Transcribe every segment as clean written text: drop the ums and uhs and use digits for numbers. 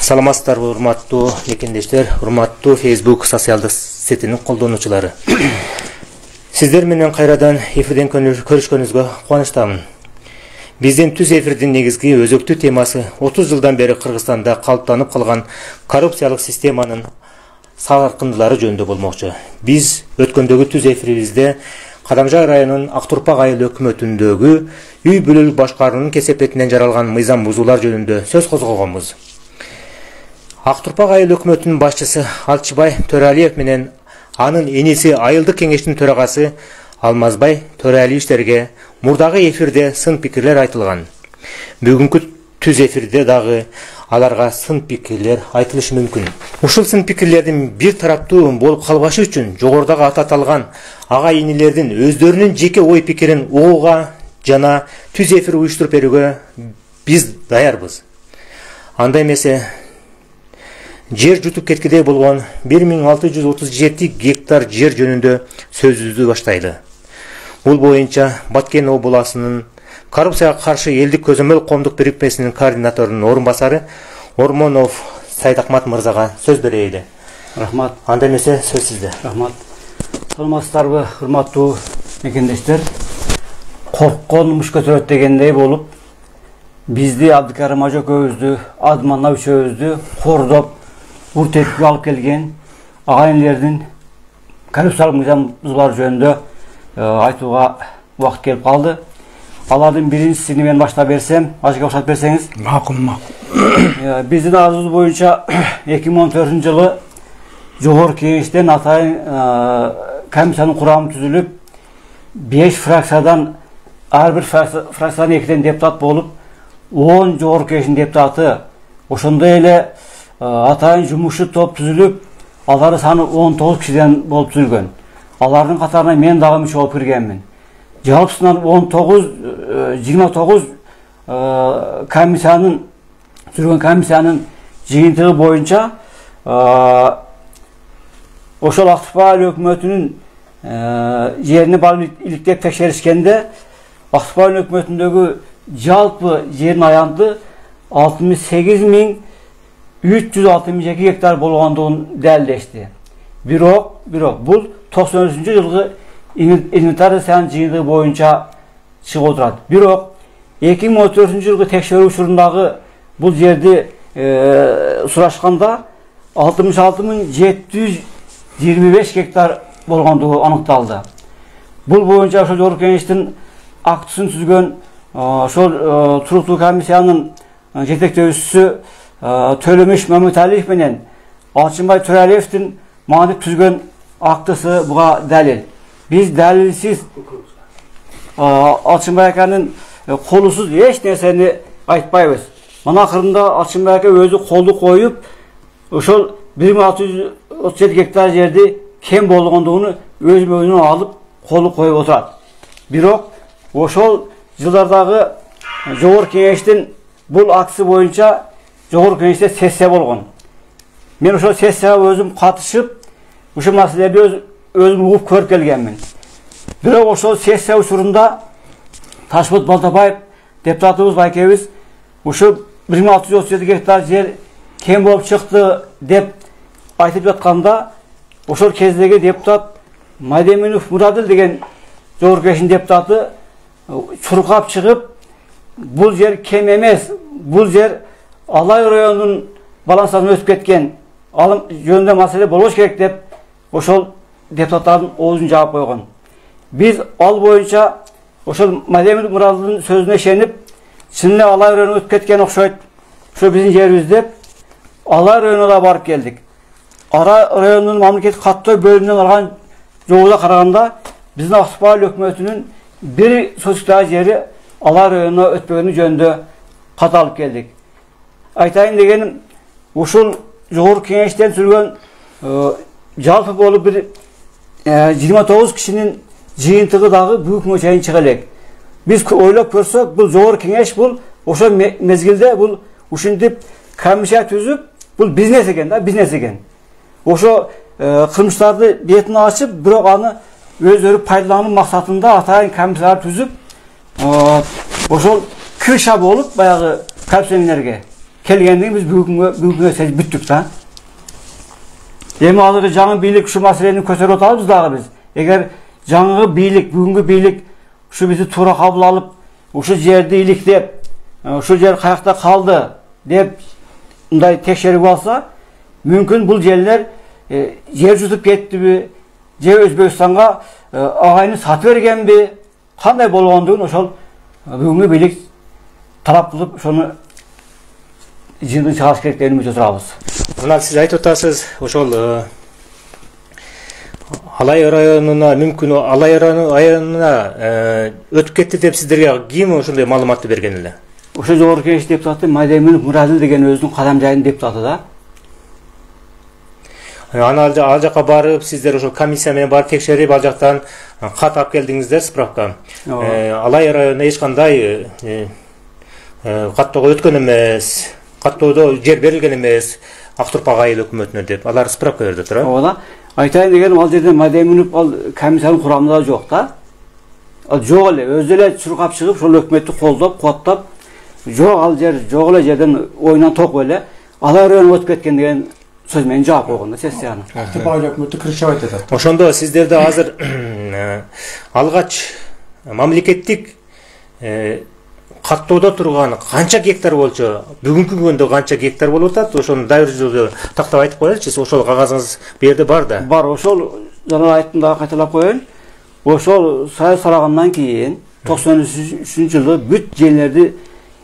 Саламатсыздарбы, урматтуу мекендештер, урматтуу Facebook социалдык сетинин колдонуучулары. Сиздер менен кайрадан эфирден көрүшкөнүзгө кубанычтамын. Биздин түз эфирдин негизги өзөктүү темасы 30 жылдан бери Кыргызстанда калыптанып калган коррупциялык системанын саркындылары жөнүндө болмокчу. Биз өткөндөгү түз эфирибизде Кадамжай районунун Актурпак айыл өкмөтүндөгү үй бүлөлүк башкаруунун кесепетинен жаралган мыйзам бузуулар жөнүндө сөз козгогонбуз. Актурпак айыл өкмөтүнүн башчысы Алчыбай Төралиев менен анын эниси айылдык кеңештин төрагасы Алмазбай Төралиевтерге мурдагы эфирде сын пикирлер айтылган. Бүгүнкү түз эфирде дагы аларга сын пикирлер айтылышы мүмкүн. Ушул сын пикирлердин бир тараптуу болуп калбашы үчүн жогорудагы ататалган ага инилердин өздөрүнүн жеке ой пикирин угууга жана түз эфир уюштуруп берүүгө биз даярбыз. Анда эмесе жер жутуп кеткидей болгон 1637 гектар жер жөнүндө сөзүбүздү баштайлы. Бул боюнча Баткен областынын коррупцияга каршы элдик көзөмөл коомдук бирикмесинин координаторунун орун басары Ормонов Сайдакмат мырзага сөз берейли. Рахмат. Анда эмесе сөз сизде. Рахмат. Саламатсыздарбы, урматтуу мекендештер. Корккон муш көтөрөт дегендей болуп, бизди Абдыкарым Ажөкөбүздү, Адман үчөөбүздү кордоп, уртетке алып келген агайындардын коррупциялык мыйзам бузуулары жөнүндө айтууга убакыт келип калды. Алардын биринчисини мен баштап берсем, ажыга баштап берсеңиз. Макул. Биздин арызыбыз боюнча 2014 жылы Жогорку кеңештен атайын комиссиянын курамы түзүлүп, 5 фракциядан ар бир фракциядан 2 депутат болуп, 10 Жогорку кеңештин депутаты, ошондой эле атайын жумушчу топ түзүлүп, алардын саны 19 кишиден болуп түзүлгөн. Алардын катарына мен дагы мүчө болуп киргенмин. Жалпысынан 29 комиссиянын түзүлгөн комиссиянын жыйынтыгы боюнча ошол Актурпак айыл өкмөтүнүн жерине барып иликтеп текшеришкенде Актурпак айыл өкмөтүндөгү жалпы жердин аянты 68.362 гектар болгондугун далилдешти. Бирок бул 93-жылгы инвентаризациянын жыйынтыгы боюнча чыгып отурат. Бирок 2014-жылгы текшерүү учурундагы бул жерди сурашканда 66.725 гектар болгондугу аныкталды. Бул боюнча ошол Жогорку кеңештин актысын түзгөн ошол туруктуу комиссиянын жетектөөчүсү Төлөмүш Мамыталиев менен Алчыбай Төралиевдин маанилип түзгөн актысы буга далил. Биз далилсиз Алчыбай аканын колусуз эч нерсени айтпайбыз. Мына акырында Алчыбай ака өзү колду коюп, ошол 1637 гектар жерди кем болгондугуну өз мойнуна алып колу коюп отурат. Бирок ошол жылдардагы Жогорку кеңештин бул актысы боюнча Жогорку кеңеште сессия болгон. Мен ошол сессияга өзүм катышып, ушул маселелерди өзүм угуп көрүп келгенмин. Бирок ошол сессия учурунда Ташбот Балтабаев депутатыбыз байкебиз ушул 1637 гектар жер кем болуп чыкты деп айтып жатканда, ошол кездеги депутат Мадеминов Мурадил деген Жогорку кеңештин депутаты чуркап чыгып, бул жер кем эмес, бул жер Алай районунун балансынан өтүп кеткен, ал жөнүндө маселе болбош керек деп ошол депутаттардын оозун жаап койгон. Биз ал боюнча ошол Мадеминов Мурадилдин сөзүнө ишенип, чын эле Алай районуна өтүп кеткен окшойт, ошо биздин жерибиз деп Алай районуна да барып келдик. Ара районунун мамлекеттик каттоо бөлүмүнөн алган жообуна караганда биздин Актурпак айыл өкмөтүнүн бир сотуктагы жери Алай районуна өтпөгөнү жөнүндө кат алып келдик. Айтайын дегеним, ушул Жогорку кеңештен түзүлгөн жалпы болуп бир 29 кишинин жыйынтыгы дагы бүгүнкү чейин чыга элек. Биз ойлоп көрсөк, бул Жогорку кеңеш бул ошол мезгилде бул ушинтип комиссия түзүп, бул бизнес экен. Ошо кылмыштарды бетин ачып, бирок аны өздөрү пайдалануу максатында атайын комиссиялар түзүп, ошол крыша болуп баягы коррупционерлерге kelgenden biz bugünkü ses büttük da. Emin hazır жаңы bilik şu meseleni kötürüp otalımız dağı biz. Eğer жаңы bilik, bugünkü bilik şu bizi tura kabul alıp, şu yerde ilik dep, şu yer kayakta kaldı dep, bunday tekşerip alsa, mümkün bu yerler yer tutup gitti mi, yer Özbekistan'a ağayını satıvergen mi, kanday bolğandygyny oşol bugünkü bilik talap kılıp şonu jyndyn çağış kereklerini biz oturabız. Mына siz айтып атасыз, ошол Алай районуна мүмкүн Алай районуна өтүп кетти деп сиздерге ким ошондой маалыматты берген эле? Ошо жогорку кеңеш депутаты Майдеминов Мурадил деген өзүнүн кадам жайынын депутаты да. Аны ал жака барып, сиздер ошол комиссия менен барып текшерип, ал жактан кат алып келдиңиздер, справка. Алай районуна эч кандай каттоого өткөн эмес, каттоодо жер берилген эмес, Актурпак айыл өкмөтүнө деп. Алар справка берди тура. Ооба. Айтайын дегеним, ал жерде Майдеминов ал комиссиянын курамында жок да. Ал жок эле, өзү эле чуркап чыгып, ошол өкмөттү колдоп, кубаттап, жок ал жер, жок эле жерден оюнан ток эле, Алай районуна өтүп кеткен деген сөз менен жаап койгон да сессияны. Актурпак айыл өкмөтү кырчабайт атат. Ошондо сиздерде азыр алгач мамлекеттик каттоодо турган канча гектар болчу, бүгүнкү күндө канча гектар болуп атат, ошону дайыр жүзүндө тактап айтып коелучу. Ошол кагазыңыз бу жерде бар да. Бар, ошол жана айттым да кайталап коеюн. Ошол саяс сарагандан кийин 93-жылы бүт жерлерди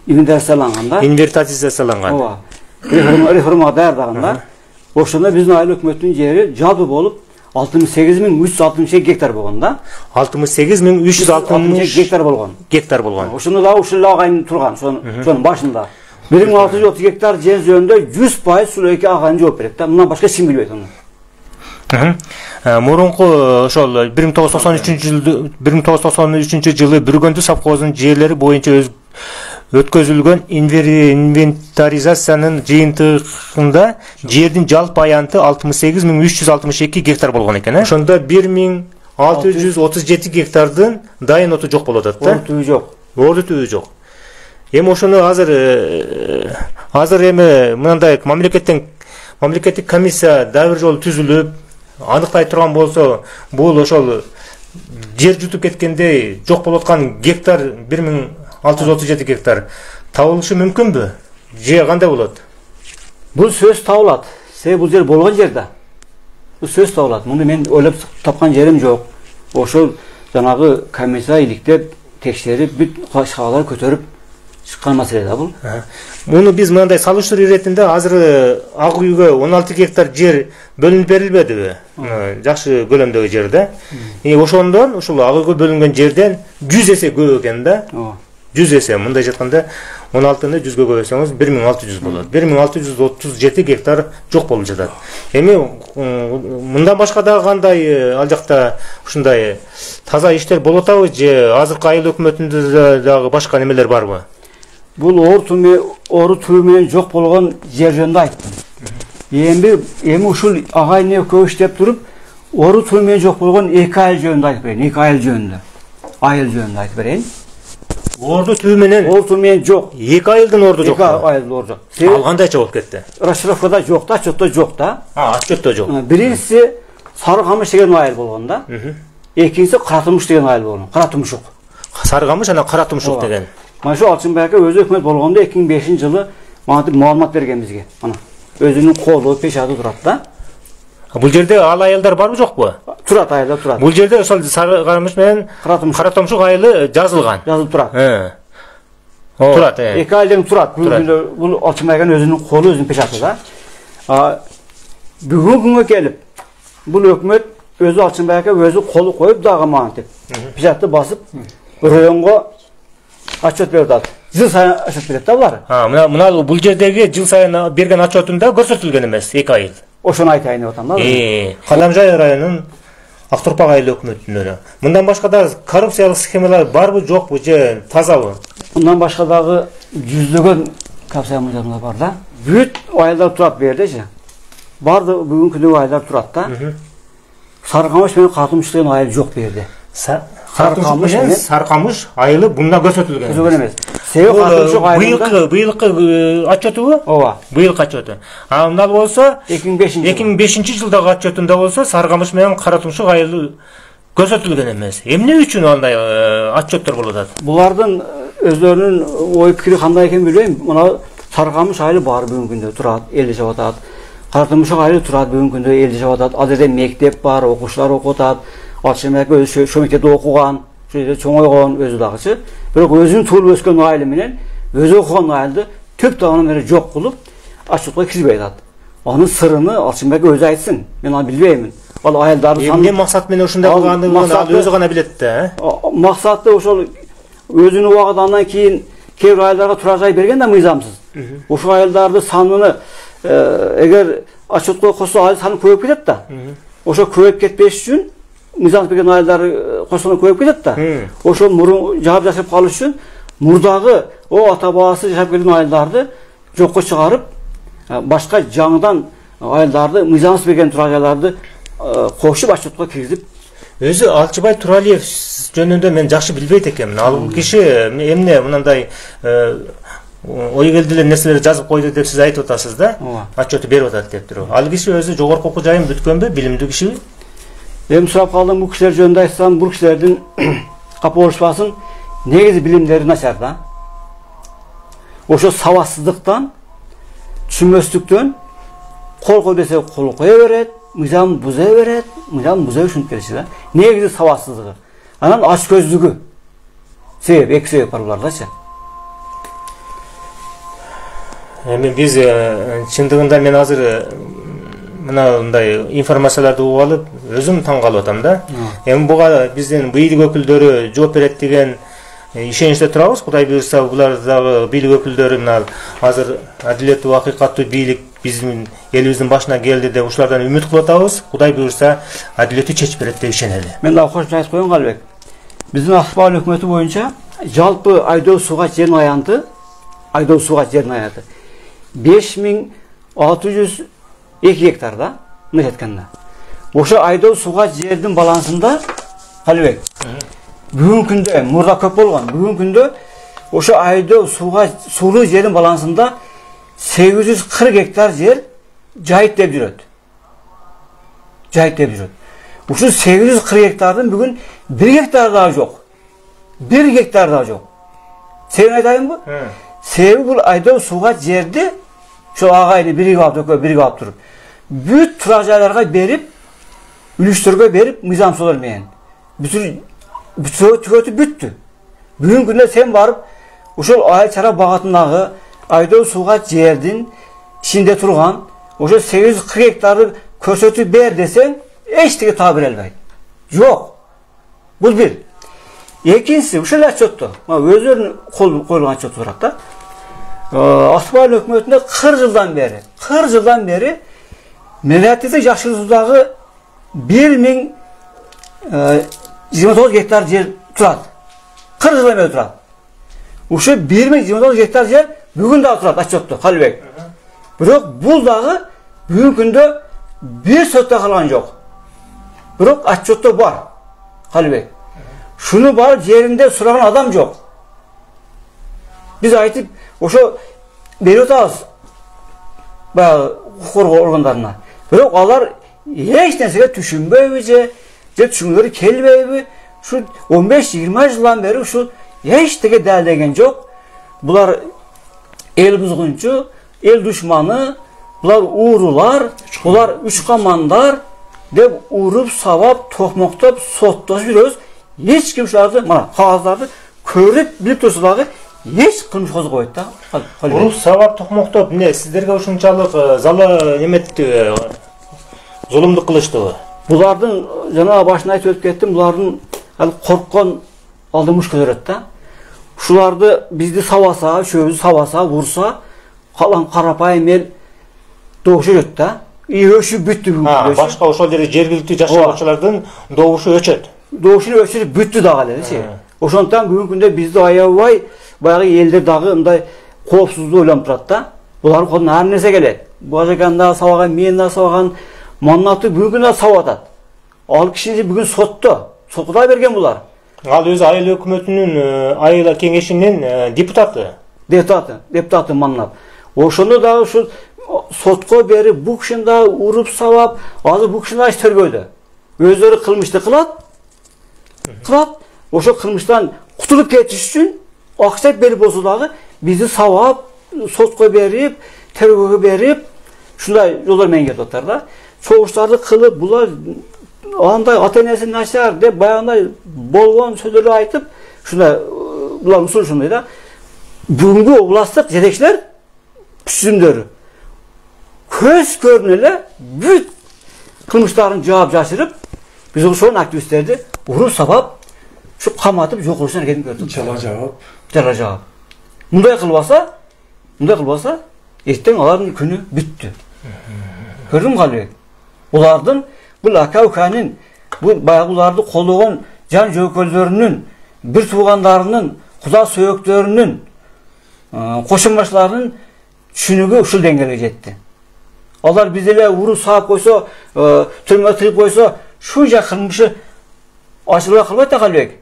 инвентаризацияланган да. Инвентаризацияланган. Ооба. Реформага даярдаганда ошондо биздин айыл өкмөттүн жери жалпы болуп 68.362 гектар болгон да. 68.360 гектар болгон. Гектар болгон. Ошондо да ушул агайын турган, сонун башында. 1630 гектар жер жөнүндө 100% Сулейке агайын жооп берет да. Мындан башка эч ким билбейт аны. Мурунку ошол 1993-жылы Бүргөндү совхозунун жерлери боюнча өткөзүлгөн инвентаризациянын жыйынтыгында жердин жалпы аянты 68.362 гектар болгон экен. Ошондо 1.637 гектардын дайын оту жок болуп атат да. Оту жок. Оту түбү жок. Эми ошону азыр эми мындай мамлекеттик комиссия дагы бир жолу түзүлүп, аныктай турган болсо, бул ошол жер жутуп кеткендей жок болуп аткан гектар 1.637 гектар табылышы мүмкүнбү? Же кандай болот? Бул сөз табылат. Бул жер болгон жерде. Бул сөз табылат. Муну мен ойлоп тапкан жерим жок. Ошол жанагы комиссия иликтеп, текшерип, бүт кашкалар көтөрүп чыккан маселе да бул. Муну биз мындай салыштыр иретинде азыр Ак үйгө 16 гектар жер бөлүнүп берилбедиби? Жакшы көлөмдөгү жер да. Ошондон ушул Ак үйгө бөлүнгөн жерден 100 эсе көп экен да. 100 эсе, мындай жатканда 16-ны 100гө көбөйсөңүз 1600 болот. 1637 гектар жок болуп жатат. Эми мындан башка дагы кандай ал жакта ушундай таза иштер болуп атабы же азыркы айыл өкмөтүндө дагы башка немелер барбы? Бул ору туу менен жок болгон жер жөнүндө айттым. Эми ушул агайын экөө иштеп туруп, ору туу менен жок болгон эки айыл жөнүндө айтып берейин. Эки айыл жөнүндө. Айыл жөнүндө айтып берейин. Орду түү менен жок. Эки айылдын орду жок. Эки айылдын орду жок. Ал кандайча болуп кетти? Расшифровкада жок да, отчетто жок да. Отчетто жок. Биринчиси Сарыкамыш деген айыл болгон да. Экинчиси Каратумуш деген айыл болгон. Каратумушук. Сарыкамыш жана Каратумушук деген. Мына шу Алчынбек өзү өкмөт болгондо 2005-жылы мантип маалымат берген бизге. Мына өзүнүн колу, печаты турат да. Бул жерде ал айылдар барбы жокпу? Турат, айылдар турат. Бул жерде ошол Сарыкамыш менен Каратумушук айылы жазылган. Жазылып турат. Турат. Эки айылдан турат. Бул Алчынбек өзүнүн колу, өзүнүн печаты да. Бүгүнкү күнгө келип, бул өкмөт өзү Алчынбек өзү колу коюп дагы мантип печатты басып, районго отчет берип атат. Жыл сайын отчет берет да булар. Мына бул жердеги жыл сайын берген отчетунда көрсөтүлгөн эмес эки айыл. Ошону айтайын деп атам да. Кадамжай районунун Актурпак айыл өкмөтүнө. Мындан башка да коррупциялык схемалар барбы, жокпу же тазабы? Мындан башка дагы жүздөгөн коррупциялар бар да. Бүт айылдар турат бердичи. Барды бүгүнкү күндө айылдар турат да. Сарыкамыш менен Каратумуш айыл жок берди. Сарыкамыш айылы бунда көрсөтүлгөн. Көрсөтүлгөн эмес. Себеп картымшык айылында быйылкы отчету. Ооба. Быйылкы отчету. Анда болсо 2005 жылдагы отчетунда болсо Саргамыш менен Каратумшук айылы көрсөтүлгөн эмес. Эмне үчүн андай отчеттер болуп атат? Булардын өзлөрүнүн ой пикири кандай экенин билбейм. Мына Саргамыш айылы бар бүгүнкү күндө турат, эл жашап атат. Каратумшук айылы турат бүгүнкү күндө эл жашап атат. Ал жерде мектеп бар, окуучулар окуп атат. Алчымбек өзү ошол мектепте окуган, ошол жерде чоңойгон өзү дагычы. Бирок өзүнүн туулуп өскөн айылы менен өзү окуган айылды төп тагынан бери жок кылып, отчетко кирбей атат. Анын сырыны Алчымбек өзү айтсын. Мен аны билбеймин. Ал айылдарды эмне максат менен ушундай кылгандыгын ал өзү гана билет да. Максаты ошол өзүнүн убагыдан кийин кээ бир айылдарга тура жай берген да мыйзамсыз. Ошол айылдарды санын эгер отчетко косо айыл саны көбөйүп кетет да. Ошо көбөйүп кетпеш үчүн мыйзамсыз берген айылдар косоно көбөйүп кетет да. Ошол мурун жаап жашап калыш үчүн мурдагы ата бабасы жашап келген айылдарды жокко чыгарып, башка жаңыдан айылдарды мыйзамсыз берген тура жайларды кошуп отчетко киргизип. Өзү Алчыбай Туралиев жөнүндө мен жакшы билбейт экенмин. Ал киши эмне мындай ой келди эле нерселерди жазып койду деп сиз айтып атасыз да. Отчету берип атат деп туруп. Ал киши өзү жогорку окуу жайын бүткөнбү, билимдүү кишиби? Эми сурап калдым, бул кишилер жөнүндө айтсам, бул кишилердин капылышпасын негизи билимдери начар да. Ошо сабатсыздыктан, түшүнбөстүктөн кол кой десе кол кое берет, мыйзам буза берет, мыйзам буза ушинтип келиши да. Негизи сабатсыздыгы. Анан ач көздүгү. Себеп, эки себеп бар булардачы. Эми биз чындыгында мен азыр мындай информацияларды угуп алып, өзүм таң калып атам да. Эми буга биздин бийлик өкүлдөрү жооп берет деген ишеничте турабыз. Кудай буйрса, булар дагы бийлик өкүлдөрү мына азыр адилеттүү, акыйкаттуу бийлик биздин элибиздин башына келди деп ушулардан үмүт кылып атабыз. Кудай буйрса, адилеттүү чечип берет деп ишенели. Мен дагы кошумча айтып коеюн Калыбек. Биздин Акбал өкмөтү боюнча жалпы айдоо сууга жердин аянты, 5602 гектар да, мындай айтканда. Ошо айдоо сууга жердин балансында Калыбек. Бүгүнкү күндө мурда көп болгон. Бүгүнкү күндө ошо айдоо сууга сулуу жердин балансында 840 гектар жер жайыт деп жүрөт. Ушул 840 гектардын бүгүн 1 гектар дагы жок. 1 гектар дагы жок. Сен айтайынбы? Себеби бул айдоо сууга жерди ошо агайды биригип алып, экөө биригип алып туруп, бүт тура жайларга берип, үлүштөргө берип, мыйзамсыздык менен. Бүтү. Бүгүнкү күндө сен барып, ошол айыл чара багатындагы айдоо сууга жердин ичинде турган, ошо 840 гектарды көрсөтүп бер десең, эчтеке таап бере албайт. Жок. Бул бир. Экинчиси, ушул отчетто, өзүнүн коюлган отчет турат да. Акбал өкмөтүндө 40 жылдан бери мелиоративдик жакшыртуудагы 1029 гектар жер турат. 40 жылдан бери турат. Ушул 1029 гектар жер бүгүн дагы турат отчетто, Калыбек. Бирок бул дагы бүгүнкү күндө бир сотто калган жок. Бирок отчетто бар, Калыбек. Шуну барып жеринде сураган адам жок. Биз айтып, ошо берип атабыз баягы коргоо органдарына. Бирок алар эч нерсеге түшүнбөйбү же түшүнгөлөрү келбейби? Ушу 15-20 жылдан бери ушу эчтеке далилдеген жок. Булар эл бузгунчу, эл душманы, булар уурулар, булар үч камандар деп уруп, сабап, токмоктоп, соттошуп жүрөбүз. Эч ким ушуларды, мына кагаздарды көрүп, билип турса дагы эч кылмыш козгобойт да. Уруп, сабап, токмоктоп, эмне сиздерге ушунчалык зала неметти, зулумдук кылыштыбы? Булардын жана башына айтып өтүп кеттим, булардын корккон алдымыш көрөт да. Ушуларды бизди сабаса, үшөөбүздү сабаса, вурса, калан карапайым эл добушу өчөт да. Өшүп бүттү бүгүн. Башка ошол жерде жергиликтүү жашоочулардын добушу өчөт. Добушун өчүрүп бүттү дагы элечи. Ошондуктан бүгүнкү күндө бизди аябай баягы элдер дагы мындай коопсуздук ойлонуп турат да. Булардын колуна ар нерсе келет. Бажакан дагы сабаган, мен дагы сабаган, Маннаты бүгүн дагы сабап атат. Ал киши бүгүн сотто. Сотко берген булар. Ал өзü айыл өкмөтүнүн айыл кеңешинин депутаты. Депутаты маннап. Ошону да ушул сотко берип, бу кишини да уруп сабап, азыр бу кишини аш тергөөдө. Өздөрү кылмышты кылат. Ошо кылмыштан кутулуп кетиш үчүн акча берип болсо дагы бизди сабап, сотко берип, тергөөгө берип, ушундай жолдор менен кетип атат да. Чогуштарды кылып, булар андай ата-энеси начар деп баягындай болгон сөздөрдү айтып, ушундай булар усул ушундай да. Бүгүнкү областтык жетекчилер түзүмдөрү көз көрүнө эле бүт кылмыштарын жаап жашырып, биз ошол активисттерди уруп сабап, ушу каматып жок кылышына аракетин көрдүк. Жала жаап. Мындай кылбаса, эртең алардын күнү бүттү. Көрдүң Калыбек? Булардын бул aka-ukанын, бул баягыларды колдогон жан жөөкөлдөрүнүн, бир туугандарынын, куда сөөктөрүнүн, кошумбашчыларынын түшүнүгү ушул деңгээлге жетти. Алар биз эле уруп саап койсо, түрмөгө тыгып койсо, шунча кылмышы ачылбай калбайт да Калыбек.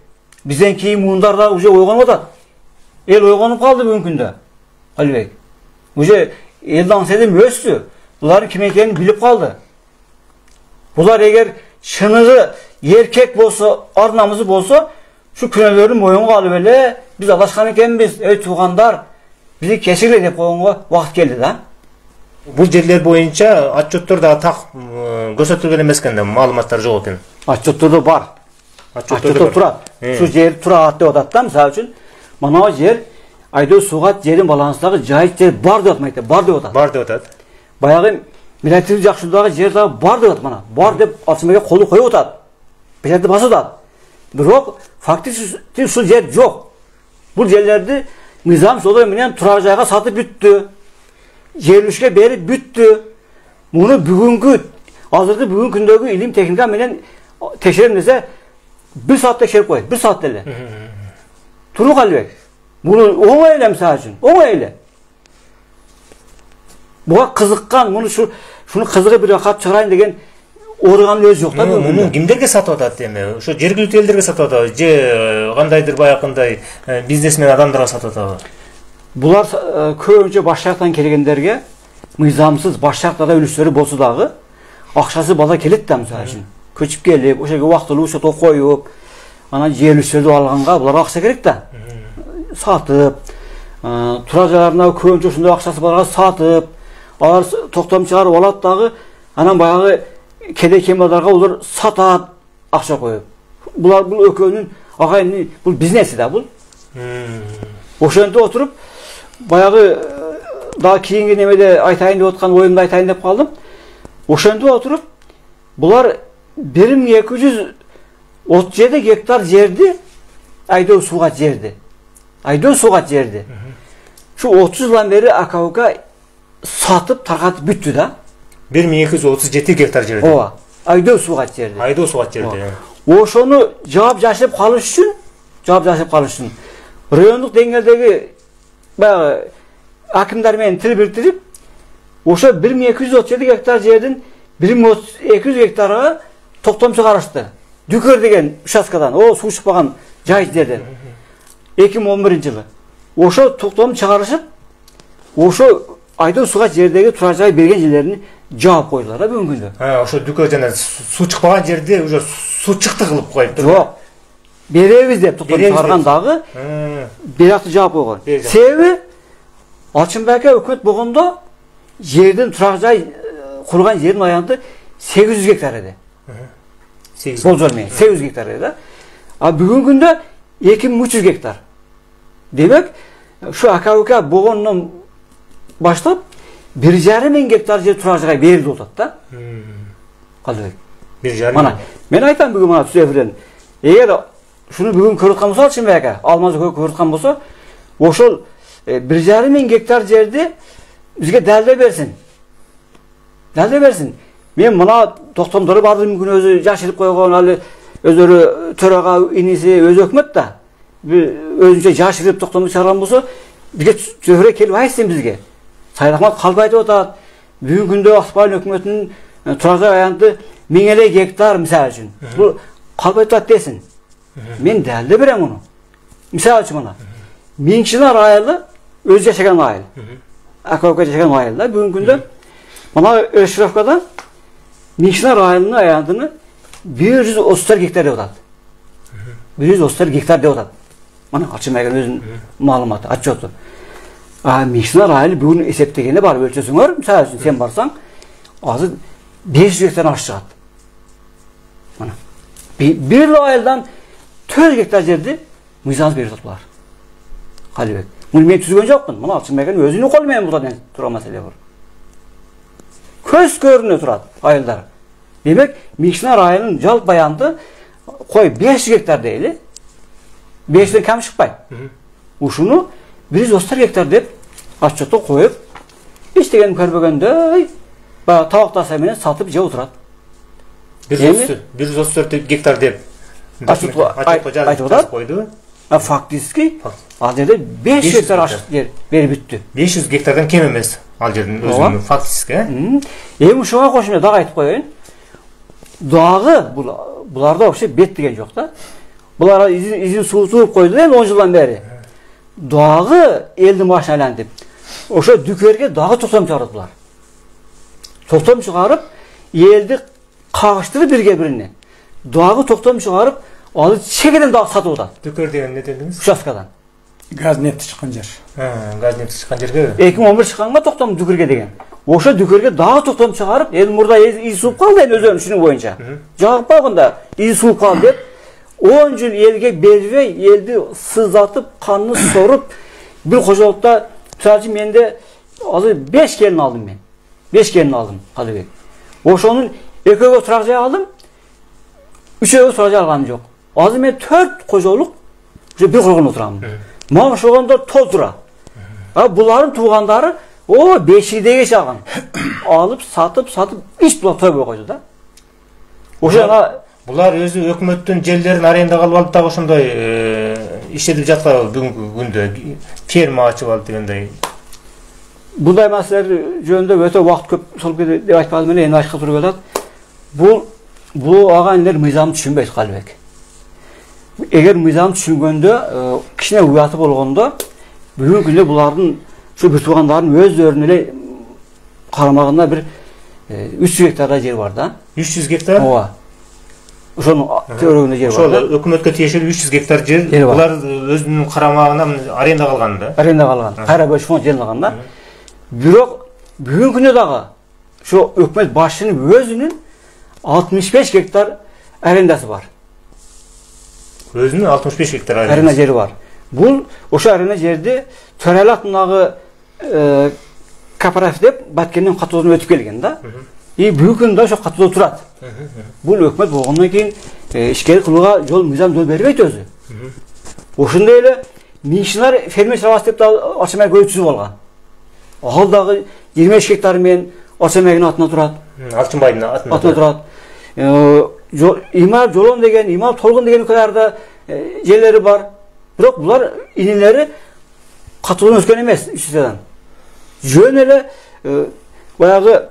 Бизден кийин муундар да уже ойгонуп атат. Эл ойгонуп калды бүгүнкү күндө. Калыбек. Уже элдин аңсайдым өстү. Булардын ким экенин билип калды. Булар эгер чыныгы эркек болсо, ар намысы болсо, şu күнөөлөрдүн моюнга алып эле биз адашкан экенбиз, эй туугандар, бизди кечиргиле деп койгонго убакыт келди да. Бул жерлер боюнча отчеттордо так көрсөтүлгөн эмес экен да, маалыматтар жок экен. Отчеттордо бар. Отчеттордо турат. Şu жер турат деп атат да, мисалы үчүн, мына жер Айдос Сугат жерин балансындагы жайык жер бар деп атмайт, бар деп атат. Бар деп атат. Баягы Милатив жакшылыгындагы жер дагы бар деп атат мына. Бар деп Алчынбекке колу коюп атат. Печатты басып атат. Бирок фактически ушул жер жок. Бул жерлерди мыйзам содо менен турак жайга сатып бүттү. Жерлишке берип бүттү. Муну бүгүнкү бүгүнкү күндөгү илим техника менен текшерем десе 1 саат текшерип коет, 1 саат эле. Туруп Калыбек. Муну оңой эле мисалы үчүн, оңой эле. Буга кызыккан, шуну кызыгып бир кат чыгарайын деген органын өзү жок да. Муну кимдерге сатып атат эми? Ошо жергиликтүү элдерге сатып атабы же кандайдыр баягындай бизнесмен адамдарга сатып атабы? Булар көбүнчө баш жактан келгендерге мыйзамсыз баш жактагы үлүштөрү болсо дагы акчасы бала келет да, мисалы үчүн. Көчүп келип, ошого убактылуу учет коюп, анан жер үлүштөрдү алганга буларга акча керек да. Сатып, турак жайларына көбүнчө ушундай акчасы барга сатып, алар токтом чыгарып алат дагы, анан баягы кедей кембадарга улар сатат акча коюп. Булар бул экөөнүн агайынын бул бизнеси да бул. Ошентип отуруп, баягы дагы кийинки немеде айтайын деп аткан оюмду айтайын деп калдым. Ошентип отуруп, булар 1237 гектар жерди Айдос Сугат жерди. Şu 30 жылдан бери aka-uka сатып таркатып бүттү да. 1237 гектар жерди. Ооба, Айдос Сугат жерди. Ошону жаап жашырып калыш үчүн, райондук деңгээлдеги баягы акимдар менен тил бириктирип, ошо 1237 гектар жердин 1200 гектарга токтом чыгарышты. Дүкөр деген участкадан, суу чыкпаган жайык жерден. 2011-жылы. Ошо токтом чыгарышып, ошо Айдос Сугат жердеги турак жай берген жерлерин жаап койдулар да бүгүнкү күндө. Ошо дүкөр жана суу чыкпаган жерде уже суу чыкты кылып коюптур. Жок. Беребиз деп токтом чыгарган дагы биракты жаап койгон. Себеби Алчынбекке өкмөт болгондо жердин турак жай курган жердин аянты 800 гектар эди. 800 гектар эди да. А бүгүнкү күндө 2300 гектар. Демек, şu aka-uka болгондон баштап 1,5 гектар жер турак жайга берилди болот да. Калыбек. 1,5. Мана, мен айтам бүгүн мына түз эфирден. Эгер шуну бүгүн көрүп аткан болсо, Алчынбек Алмаз көрүп аткан болсо, ошол 1,5 гектар жерди бизге далилдеп берсин. Мен мына токтомдору барды мүмкүн өзү жашырып койгон, алы өздөрү төрага иниси өзү өкмөт да. Өзүнчө жашырып токтомду чыгарган болсо, бизге чөйрө келип айтсын бизге. Сайрахмат Калбай айтып атат. Бүгүнкү күндө Акбал өкмөтүнүн турак жай аянты 1000 гектар мисалы үчүн. Бул Калбай атат десин. Men dəldə berem onu. Misal üçün bana. Mingçiler ayılı öz yaşayan ayıl. Akavka yaşayan ayıl da bugün günde bana Öşrafka'da Mingçiler ayılının ayandığını 130 hektar devadat. 130 hektar devadat. Bana açılmayan özün malumatı açıyordu. Mingçiler ayılı bugün eseptegende var ölçüsün var. Misal üçün sen barsan azı 500 hektar aşağı. Bana bir ayıldan 4 hektar yerde mizans bir tutlar. Halibek. Bunu men tüzgön jokmun. Bana açılmayan özünü kolmayan buradan tura mesele var. Köz görünüyor turat ayıllar. Demek Mingçiler ayılının jalp bayandı koy 500 hektar deyli. 5'den kam çıkpay. Uşunu 130 hektar dep aççota koyup istegen körbөгөндө tavakta menen satıp je oturat. 134 hektar dep açıp koydu. Faktiski al yerde 500 hektar açık yer verip büttü. 500 hektardan kem emes al yerden özünün faktiski. Emin şoğa koşmaya dağ aytıp koyayın. Dağı bularda okşa bet degen yok da. Bulara izin suğutup koydu değil 10 yıldan beri. Dağı eldin başına elendip. Oşa dükerge dağı toktam çıkardılar. Toktam çıkarıp eldi kağıştırıp birine. Dağı toktam çıkarıp alıp çekeden dağ satıp odan. Düker degen ne dediniz? Kuşaskadan. Gaz nefti çıkan yer. Gaz nefti çıkan yerge. 2011 çıkanma toktam dükerge degen. Oşa dükerge dağı toktam çıkarıp elim burada iz suup kaldı en özünün şunun boyunca. Cağıp bakında iz suup kaldı dep 10 yıl elge bervey eldi sızlatıp kanını sorup bir kocalıkta sadece mende azı 5 gelin aldım ben. 5 gelin aldım Halibek. Oşonun eköge turacağı aldım. 3 öge turacağı algam yok. Azı ben 4 kocalık bir kocalık oturamın. Mağın şoğanda tozdura. Buların tuğanları o 5'i de geç algan. Alıp satıp hiç bular toy koydu da. Oşona Bular özü hökümöттün jellerin arayında kalıp alıp da ошондой işledip жаткан бүгүnkү күндө ferma açıp alıp degендей. Bunday meseleler jönünde öte vaqt köp sol деп айтпадым эле, эми ашка туруп атат. Bu aganlar mizamı düşünbeyt Qalbek. Eğer mizamı düşüngöndө, kişine uyatı болгондо, бүгүnkү күндө булардын şu bütüganların özlörünün ele karamagında bir 300 hektarda yer var da. 300 hektar? Ova. Ошонун төрөгүндө жер бар. Ошол өкмөткө тиешелүү 300 гектар жер булар өзүнүн карамагынан аренда калган да. Аренда калган. Кайра бөш фонд жер алган да. Бирок бүгүнкү күндө дагы şu өкмөт башчынын өзүнүн 65 гектар арендасы бар. Өзүнүн 65 гектар арена жери бар. Бул ошо арена жерди Төрөлө атындагы кооператив деп Баткендин катоосуна өтүп келген да. Бүгүнкү күндө ошо катоодо турат. Бул өкмөт болгондон кийин ишкер кылууга жол мыйзам жол бербейт өзү. Ошондой эле Мingçiler фермер чабасы деп Ачамай көчүсү болгон. Ал дагы 25 гектар менен Ачамайдын атына турат. Алчынбайдын атына турат. Имал Жолон деген, Имал Толгун деген кыларда жерлери бар. Бирок булар инелери катоодон өскөн эмес иштерден. Жөн эле баягы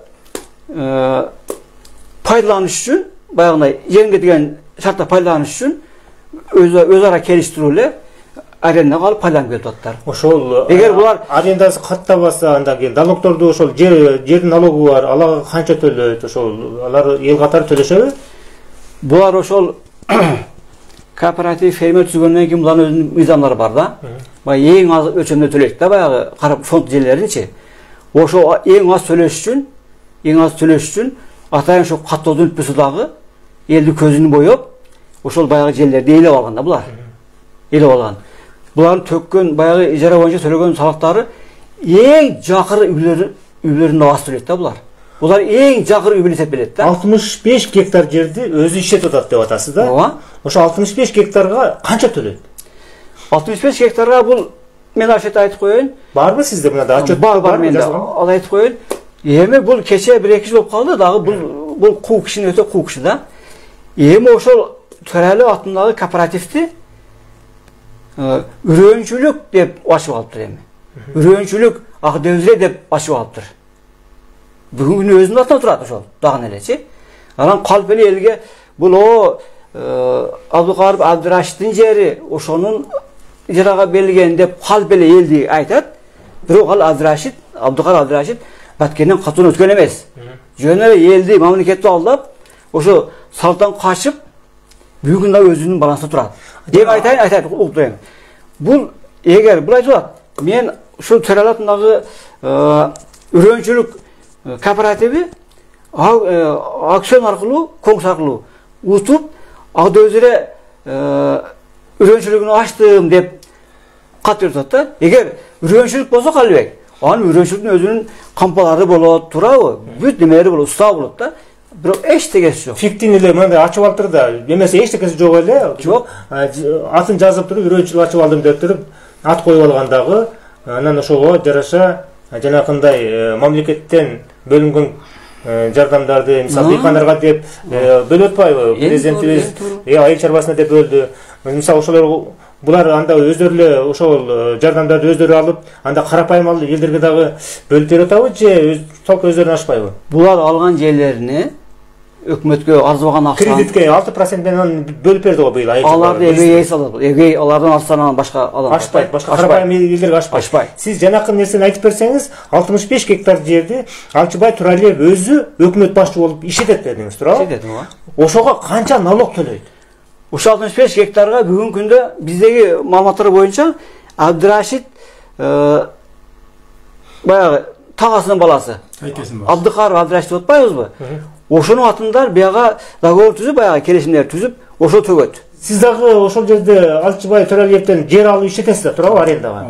пайдаланыш үчүн, баягындай жеринге деген шартта пайдаланыш үчүн өз ара келиштирүү эле арендага алып пайдаланып келататтар. Ошол эгер булар арендасы каттабаса, анда кийин налогторду ошол жердин налогу бар, алага канча төлөйт, ошол алар эл катары төлөшөбү? Булар ошол кооператив фермер түзгөндөн кийин булардын өзүнүн мыйзамдары бар да. Баягы эң аз өлчөмдө төлөйт да, баягы карап фонд жерлеринчи. Ошо эң аз төлөш үчүн атайын ошо каттоодун үппөсү дагы элди көзүн боеп, ошол баягы жерлерди ээлеп алган да булар. Ээлеп алган. Булардын төккөн баягы ижара боюнча төлөгөн салыктары эң жакыр үйлөрүнө аз төлөйт да булар. Булар эң жакыр үй билет белет да. 65 гектар жерди өзү иштетип атат деп атасыз да? Ооба. Ошо 65 гектарга канча төлөйт? 65 гектарга бул мен ашет айтып коеюн. Барбы сизде мында отчет? Бар менде. Ал айтып коеюн. Эми бул кече 1-2 жыл болуп калды дагы бул куу кишинин өтө куу киши да. Эми ошол Төрөлө атындагы кооперативди үрөөнчүлүк деп ачып алыптыр эми. Үрөөнчүлүк Акдевизре деп ачып алыптыр. Бүгүн өзүнүн атына турат ошол дагы элечи. Анан калп эле элге бул Abdulkadir Abdurashid'in jeri oşonun icraga berilgende hal bele eldi aytat. Bирок ал Abdulkadir Abdurashid Batkenden katını ötken emez. Jönere eldi mamleketти aldап, oşo salttan kaçıp bugün da özünün balansında turат. Dep aytayın uktayın. Bul eger bul aytap, men şu Törelatındagı ürönçülük kooperativi aksiyon arkılуу, konks arkılуу utup ады өзүрө ürönçülüğünü açtım dep kat yurtat da. Eger ürönçülük bolsa Kalibek, anın ürönçülüktün özünün kampalары bolot, turabı, büt nemeleri bolot, usta bolot da. Бирок эч тегеси жок. Фиктинилер мындай ачып алып тур да, эмесе эч тегеси жок эле. Жок. Атын жазып туруп, ürönçülük ачып алдым деп туруп, ат коюп алгандагы, анан ошого жараша жанакындай мамлекеттен бөлүнгөн жардамдарды, мисалы дыйкандарга деп бөлүп атпайбы? Президентибиз айыл чарбасына деп бөлдү. Мисалы ошолор булар анда өздөрү эле ошол жардамдарды өздөрү алып, анда карапайым элдерге дагы бөлүп берип атабы же толук өздөрүнө ашпайбы? Булар алган жерлерини өкмөткө арзыбаган акчаны кредитке 6% менен бөлүп берди го быйыл айыл. Аларды эбей салат. Эбей алардан алсанан башка адам ашпайт, башка карапайым элдерге ашпайт. Сиз жанакы нерсени айтып берсеңиз, 65 гектар жерди Алчыбай Туралиев өзү өкмөт башчы болуп ишетет дедиңиз, туурабы? Ишетет, ооба. Ошого канча налог төлөйт? Ошо 65 гектарга бүгүнкү күндө биздеги маалыматтар боюнча Абдурашид баягы тагасынын баласы. Абдыкар Абдурашид деп атпайбызбы? Ошонун атында бияга договор түзүп, баягы келишимдер түзүп, ошо төгөт. Сиз дагы ошол жерде Алчыбай Туралиевден жер алып иштетесиз, туурабы, арендага?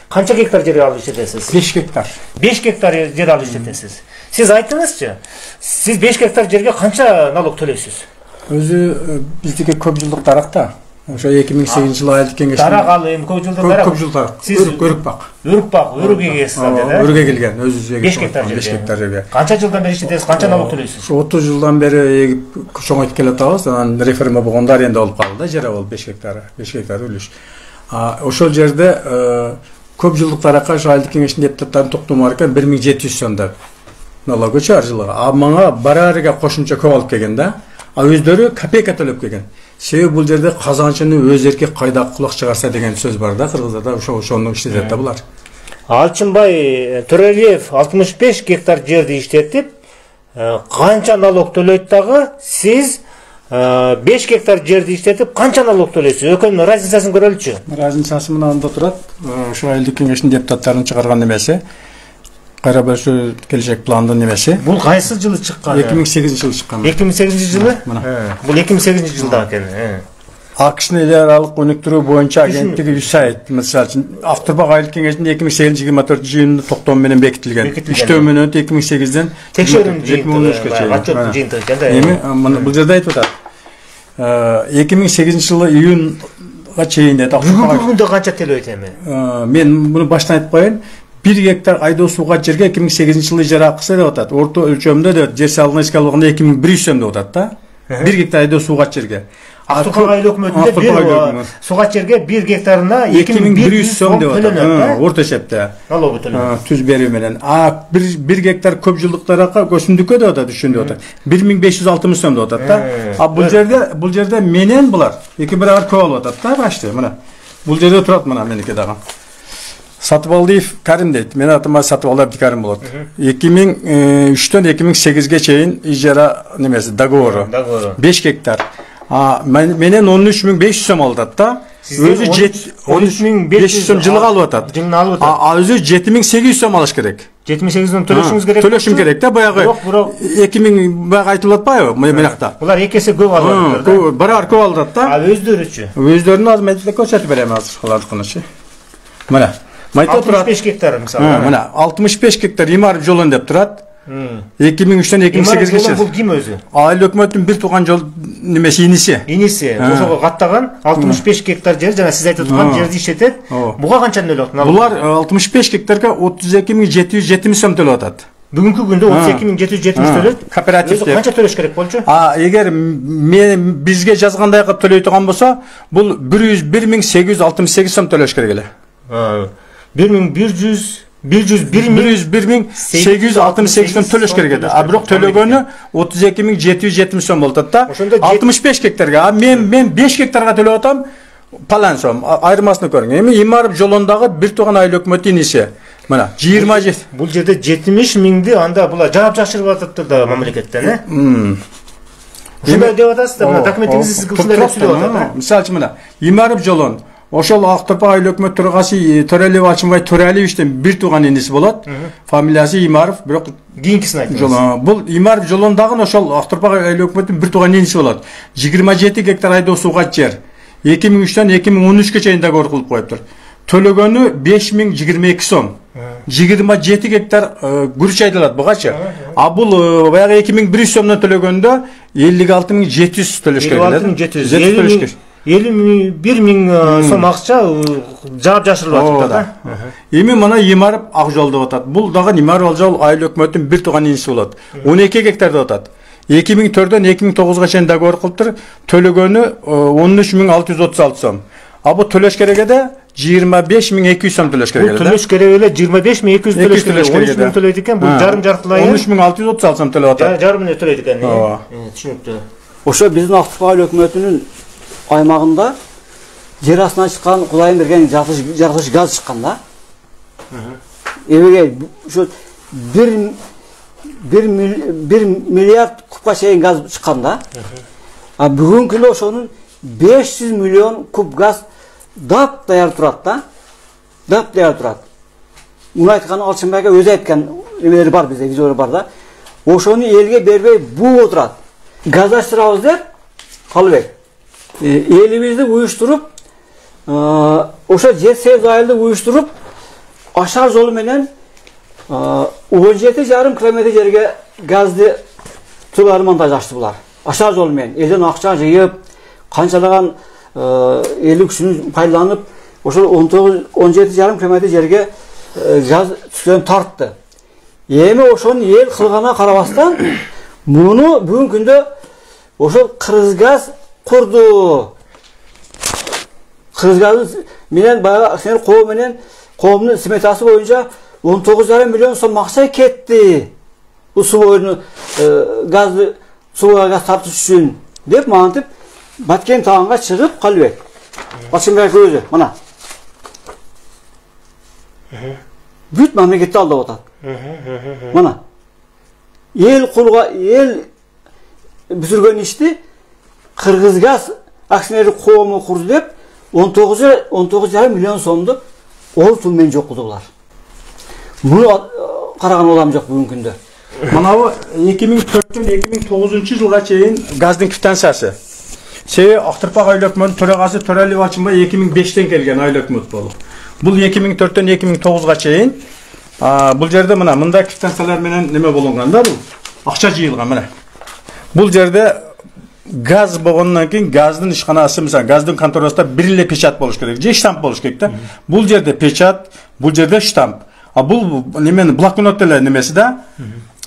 Канча гектар жер алып иштетесиз? 5 гектар. 5 гектар жер алып иштетесиз. Сиз айттыңызчы, сиз 5 гектар жерге канча налог төлөйсүз? Өзү биздики көп жылдык даракта. Ошо 2008-жылы айылдык кеңеште. Дарак ал эми көп жылдык дарак. Көп жылдар. Сиз өрүк эгесиз анда да? Өрүккө келген, өзү 5 гектар жерге. 5 гектар жерге. Канча жылдан бери иштетесиз, канча налог төлөйсүз? 30 жылдан бери чоңойтуп келатабыз. Анан реформа болгондо аренда болуп калды да, жер болуп 5 гектар үлүш. Ошол жерде көп жылдык даракка айылдык кеңештин депутаттарын токтому бар экен 1700 сомдон налог өчө ар жылга. Мага барарыга кошумча көп алып келген да. Өздөрү копейка төлөп келген. Себеби бул жерде казанчыны өз эрки кайда кулак чыгарса деген сөз бар да, кыргыздарда ошону иштетет да булар. Алчынбай Туралиев 65 гектар жерди иштетип, канча налог төлөйт дагы, сиз 5 гектар жерди иштетип канча налог төлөйсүз? Экөөнүн разницасын көрөлүчү. Разницасы мынанда турат. Ошо айылдык кеңештин депутаттарынын чыгарган немеси. Карабашы келечек пландын немеси. Бул кайсы жылы чыккан? 2008-жылы чыккан. 2008-жылы? Бул 2008-жылда экен. АКШнын эл аралык өнүктүрүү боюнча агенттиги USAID, мисалы үчүн Авторбак айылдык кеңешинде 2008-24-жыйынын токтому менен бекитилген. Иштөө менен 2008-ден текшерүүнүн 2013-кө чейин. Отчеттун жыйынтыгы экен да. Эми бул жерде айтып атат. 2008-жылы июнга чейин деп атат. Бүгүнкү күндө канча төлөйт эми? Мен муну баштан айтып коеюн. 1 гектар айдоо сууга жерге 2008-жылы жер акысы деп атат. Орто өлчөмдө да жер салыгын эске алганда 2100 сом деп атат да. 1 гектар айдоо сууга жерге. Автокал айыл өкмөтүндө бир сууга жерге 1 гектарына 2100 сом деп атат. Орто эсепте. Налогу төлөнөт. Түз берүү менен. 1 гектар көп жылдык даракка көсүмдүккө деп атат, түшүндүп атат. 1560 сом деп атат да. Бул жерде менен булар эки барабар көп алып атат да, башты. Мына. Бул жерде турат мына меники дагы. Сатыбалдиев Карим дейт. Мен атыма Сатыбалдиев Карим болот. 2003-төн 2008-ге чейин ижара немеси договору. 5 гектар. Менен 13500 сом алат да. Өзү 13500 сом жылга алып атат. Өзү 7800 сом алыш керек. 7800 сом төлөшүңүз керек. Төлөшүм керек да, баягы 2000 баягы айтылып атпайбы менакта. Булар эки эсе көп алып атат да. Барар көп алып атат да. Өздөрүчү. Өздөрүнүн азматты көрсөтүп берем азыр алардыкынычы. Мына 65 гектар мисалы. Мына 65 гектар имаров жолун деп турат. 2003-төн 2008-ге чейин. Бул ким өзү? Айыл өкмөттүн бир тууган жол немеси иниси. Ошого каттаган 65 гектар жер, жана сиз айтып аткан жерди иштетет. Буга канча төлөт? Булар 65 гектарга 32770 сом төлөп атат. Бүгүнкү күндө 32770 төлөт. Кооператив канча төлөш керек болчу? Эгер бизге жазгандай кылып төлөй турган болсо, бул 1868 сом төлөш керек эле. 1100 101.868 so'm to'lash kerak edi. Biroq to'lagani 32.770 so'm bo'ldi da. 65 gektarga. Men 5 gektarga to'layapman. Palan so'm. Ayirmasini ko'ring. Endi Imarov yo'lindagi bir tug'an oila hukumat inisi. Mana 27. Bu yerda 70 mingni anda bular javob chaqirib atibdi da mamlakatdan, ha? Shunday deb atasizda, mana dokumentingizni siz shunday deb so'rayapti. Misol uchun mana Imarov yo'lin Oşol Aqto'pa oila hukumat turg'asi To'raliyev Alchimboy To'raliyevdan bir tug'an inisi bo'ladi. Familiyasi Imarov, biroq keyingisini aytamiz. Bu Imarov yo'lindagi oshol Aqto'pa oila hukumatning bir tug'an inisi bo'ladi. 27 gektar ayda suvga yer. 2003 dan 2013 gacha inda qo'yib qo'yibdir. To'lagani 5022 so'm. 27 gektar guruch aytiladi bugacha. Bu boyaga 2100 so'mdan to'laganda 56700 to'lash kerak. 56700 to'lash kerak. 51.000 so'm ақша жауап жашырылып атыпты. Эми мына Имаров Акжол деп атат. Бул дагы Имаров Акжол айыл өкмөтүнүн бир тууган инisi болот. 12 гектар деп атат. 2004дөн 2009га чейин договор кылыптыр. Төлөгөнү 13636 сом. Бу төлөш керек эде 25200 сом төлөш керек эде. Бул төлөш керек эле 25200 төлөш керек. 13000 төлөйт экен. Бул жарым жартылай 13636 сом төлөп атат. Жарым эле төлөйт экен. Түшүнүктүү. Ошо биздин Ақтоpa айыл өкмөтүнүн аймағында жер астынан шыққан Құдайым берген жарғыш газ шыққан да. Эбеге ошо 1 миллиард кубка чейин газ шыққан да. Бүгүнкү күндө ошонун 500 миллион куб газ дап даяр турат да. Дап даяр турат. Муну айткан Алчынбайга өзү айткан эмелер бар, бизде видеолор бар да. Ошону элге бербей буу отурат. Газдаштырабыз деп Калыбек elimizni uyuşturup, oşa jet sev ayıldı uyuşturup, aşar yolu menen 17,5 kilometre yerge gazlı tuğları montajlaştı bular. Aşar yolu menen. Elden akça jıyıp, kançalagan eli kişinin paylanıp, oşa 17,5 kilometre yerge gaz tüslerini tarttı. Yemi oşonun el kılgana karabastan, bunu bugün günde oşa kırız gaz kurdu. Kırgızgazın menen bayağı sen kovumnun smetası boyunca 19,5 milyon so'm maqsa ketdi. Bu su boyunu gazlı suya gaz tartış üçün dep mantip Batken tağınga çıkıp Kalыбек. Alchimboy özü mana. Büt mamleketde aldı otat. Mana. El büzürgön işti. Kırgızgaz aksineri kovumu kurdu dep 19,5 milyon so'mdu ol pulmen жок кылдылар. Bunu karagan olam жок бүгүнкү күндө. Mana bu 2004'ten 2009 yılga çeyin gazdın kvitansyası. Aqto'pa ayыл өкмөтүнүн төрагасы To'raliyev Alchimboy 2005'ten kelgen ayыл өкмөт болуп. Бул 2004'ten 2009га чейин бул жерде мында квитанциялар менен неме болгон да, бул акча жыйылган мына. Бул жерде gaz болгондон кийин газдын ишканасы, мисалы газдын конторасында бир эле печат болуш керек, же штамп болуш керек да. Бул жерде печат, бул жерде штамп. Бул немени блокнот эле немеси да.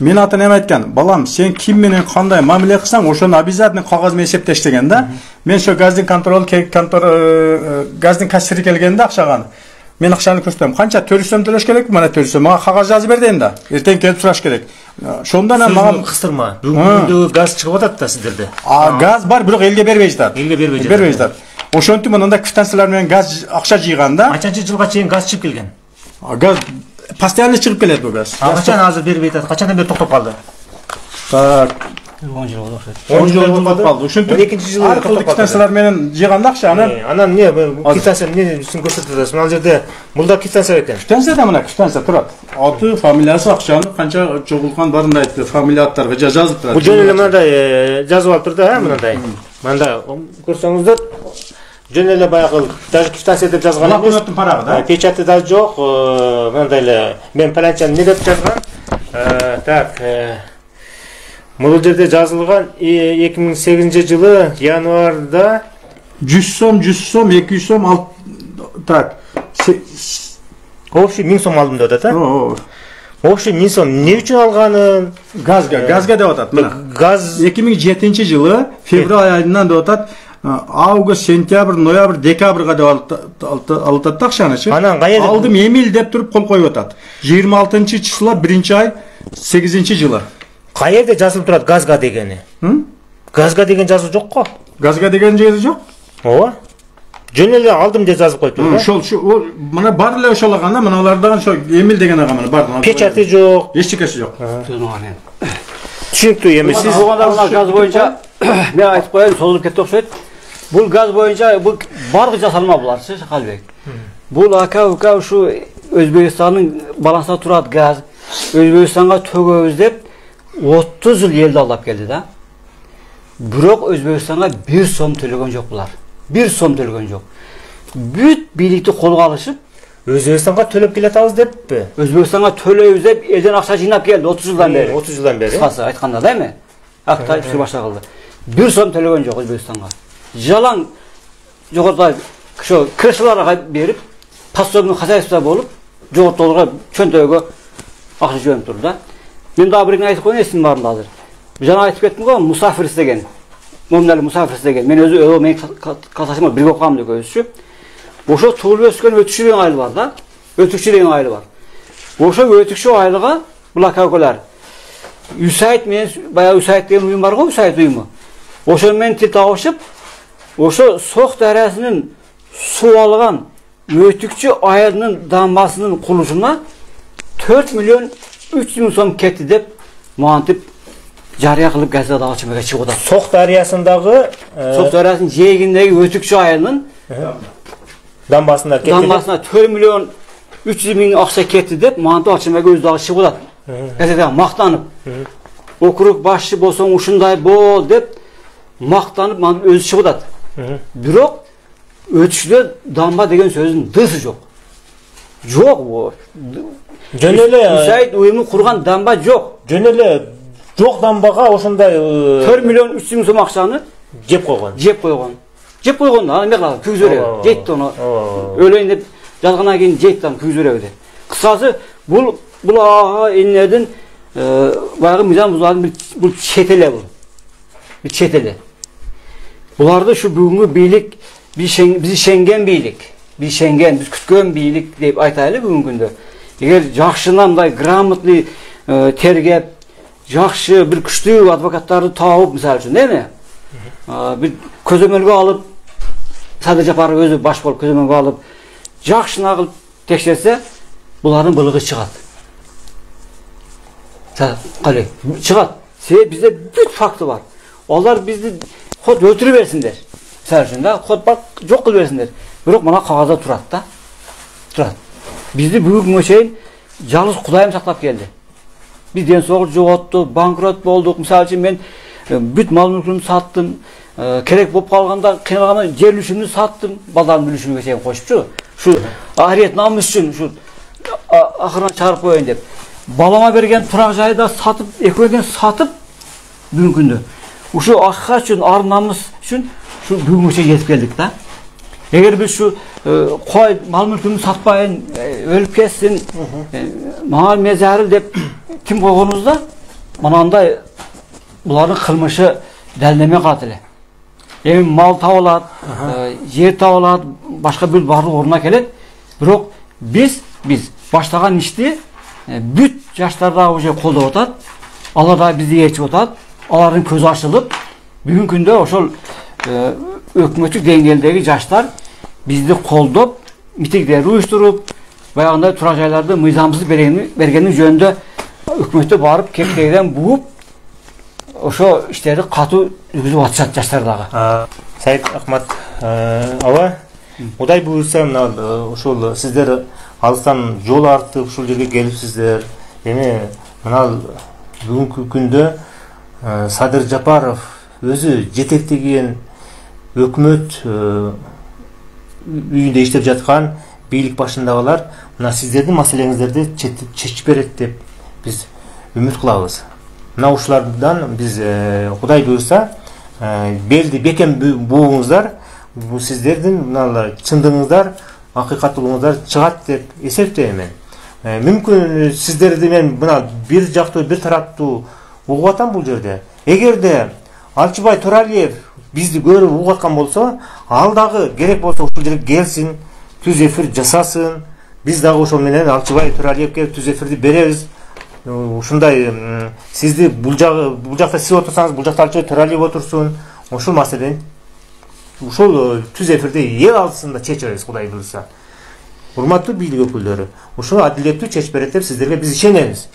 Мен ата неме айткан, балам, сен ким менен кандай мамиле кылсаң, ошону обязательно кагаз менен эсептеш деген да. Мен ошо газдын газдын кассири келгенде акчаган. Мен акчаны көрсөтөм. Канча 400 сом төлөш керек? Мана 400 сом. Мага кагаз жазып бер дейм да. Эртең келип сураш керек. Шондан мага кыстырма. Бүгүндө газ чыгып атат да сиздерде. Газ бар, бирок элге бербей жатат. Элге бербей жатат. Ошентип мында квитанциялар менен газ акча жыйганда. Качанчы жылга чейин газ чыгып келген? Газ постоянно чыгып келет бу газ. Качан азыр бербей жатат? Качандан бери токтоп калды? Так. 10 жыл болду окшойт. 10 жыл токтоп калды. Ошентип 2-нчи жылы токтоп калды. Квитанциялар менен жыйганда акчаны. Анан эмне квитанция эмнесин көрсөтөт? Мына жерде булда квитанция экен. Квитанция да мына квитанция турат. Аты, фамилиясы, акчаны канча чогулткан барын айтты. Фамилия аттарга жазылып турат. Бул жөн эле мындай жазып алып турду, мындай. Мында көрсөңүздөр жөн эле баягы даже квитанция деп жазган эмес. Блокноттун парагы да. Печаты да жок. Мындай эле мен паланчаны не деп жазган? Так. Бул жерде жазылган 2008-жылы январда 100 сом, 200 сом так. Общий 1000 сом алдым деп атат, а? Общий 1000 сом эмне үчүн алганын? Газга деп атат. Мына. Газ 2007-жылы февраль айынан деп атат. Август, сентябрь, ноябрь, декабрьга деп алып акчаны. Анан кайда? Алдым Эмил деп туруп кол коюп атат. 26 число 1-ай 8-жылы. Кайерде жазылып турат газга дегени? Газга деген жазуу жок го. Газга деген жери жок. Ооба. Жөн эле алдым деп жазып коюптур да. Ошол мына бар эле ошол гана, мыналардан ошо Эмил деген ага мына бар. Печати жок, эч чекеси жок. Түшүнүктүү эми сиз Буганда газ боюнча мен айтып коеюн, созулуп кетти окшойт. Бул газ боюнча бул бардык жасалма буларчы, Шакалбек. Бул ака ушу Өзбекстандын балансында турат газ. Өзбекстанга төгөбүз деп 30 жыл элди алдап келди да. Бирок Өзбекстанга 1 сом төлөгөн жок булар. 1 сом төлөгөн жок. Бүт бийликти колго алышып, Өзбекстанга төлөп келатабыз деппи? Өзбекстанга төлөйбүз деп элден акча жыйнап келди 30 жылдан бери. 30 жылдан бери. Кыскасы айтканда да эми. Актай түшүр башка кылды. 1 сом төлөгөн жок Өзбекстанга. Жалаң жогоруда ошо крышаларга берип, пособный хозяйство болуп, жогортолорго чөнтөгө акча жөнөп турду да. Мен дагы бирин айтып коеюн, эсим барымда азыр. Жана айтып кеттим го, Мусафир деген. Момдали Мусафир деген. Мен өзү мен каташыма бирге окугам деп өзүчү. Ошо туулуп өскөн өтүкчү деген айыл бар да. Өтүкчү деген айыл бар. Ошо өтүкчү айылга булакагылар. Үсайт мен баягы Үсайт деген уюм бар го, Үсайт уюму. Ошо мен тил табышып, ошо Сок дарыясынын суу алган өтүкчү айылынын дамбасынын курулушуна 4 миллион 300 миң сом кетти деп мантип жарыя кылып газетада ачымга чыгып атат. Сок дарыясындагы Сок дарыясынын жээгиндеги өтүкчү айылынын дамбасына кетти. Дамбасына 4 миллион 300 миң акча кетти деп мантип ачымга өзү дагы чыгып атат. Газетада мактанып. Округ башчы болсоң ушундай бол деп мактанып мантип өзү чыгып атат. Бирок өтүкчүдө дамба деген сөздүн дысы жок. Жок бу. Жөн эле Үсайт уюму курган дамба жок. Жөн эле жок дамбага ошондой 4 миллион 300 миң сом акчаны жеп койгон. Жеп койгон да, эме кылат, күйгүз береби. Жетти ону. Өлөйүн деп жазгандан кийин жетти аны күйгүз береби. Кыскасы бул энелердин баягы мыйзам бузулардын бул четеле бул. Бир четеле. Буларды ушу бүгүнкү бийлик биз шенген бийлик. Биз күткөн бийлик деп айтайлы бүгүнкү күндө. Эгер жакшынан мындай грамотный тергеп, жакшы бир күчтүү адвокаттарды таап, мисалы үчүн, эми? Бир көзөмөлгө алып, Садыр Жапаров өзү баш болуп көзөмөлгө алып, жакшына кылып текшерсе, булардын былыгы чыгат. Калай, чыгат. Себеби бизде бүт факты бар. Алар бизди ход өлтүрүп берсиндер. Мисалы үчүн да, ход бак жок кылып берсиндер. Бирок мына кагазда турат да. Турат. Бизди бүгүнкү күнгө чейин жалгыз Кудайым сактап келди. Биз ден соолук жоготтук, банкрот болдук. Мисалы үчүн мен бүт мал мүлкүмдү саттым. Керек болуп калганда кыйналганда жер үлүшүмдү саттым. Балдардын үлүшүнө чейин кошупчу. Ушу ахирет намыс үчүн ушу акырына чыгарып коеюн деп. Балама берген турак жайды сатып, экөөдөн сатып бүгүнкү күндө. Ушу акырат үчүн, ар намыс үчүн ушу бүгүнгө чейин жетип келдик да. Эгер биз ушу кой мал мүлкүмдү сатпайын, өлүп кетсин, мага мезарил деп ким койгонубузда, манандай булардын кылмышы далилдеме калат эле. Эми мал табылат, жер табылат, башка бир барлык ордуна келет. Бирок биз баштаган ишти бүт жаштар дагы уже колдоп атат. Алар дагы бизди ээрчип атат. Алардын көзү ачылып, бүгүнкү күндө ошол өкмөттүк деңгээлдеги жаштар бизди колдоп, митингдер уюштуруп, баягындай турак жайларды мыйзамсыз бергени жөнүндө өкмөттө барып кектейден бууп, ошо иштерди катуу жүргүзүп атышат жаштар дагы. Сайыт Акмат аба, Кудай буйрса мына ошол сиздер алыстан жол артып ушул жерге келипсиздер. Эми мына бүгүнкү күндө Садыр Жапаров өзү жетектеген өкмөт үйүндө иштеп жаткан бийлик башындагылар мына сиздердин маселеңиздерди чечип берет деп биз үмүт кылабыз. Мына ушулардан биз Кудай буйрса белди бекем бууңуздар, бул сиздердин мына чындыгыңыздар, акыйкаттуулугуңуздар чыгат деп эсептейм мен. Мүмкүн сиздерди мен мына бир жактуу, бир тараптуу угуп атам бул жерде. Эгерде Алчыбай Туралиев бизди көрүп угаткан болсо, ал дагы керек болсо ушул жерге келсин, түз эфир жасасын. Биз дагы ошол менен Алчыбай Туралиевке түз эфирди беребиз. Ушундай сизди бул жакта сиз отурсаңыз, бул жакта Алчыбай Туралиев отурсун. Ушул маселени ушул түз эфирди эл алдысында чечебиз, Кудай буйруса. Урматтуу бийлик өкүлдөрү, ушул адилеттүү чечип берет деп сиздерге биз ишенебиз.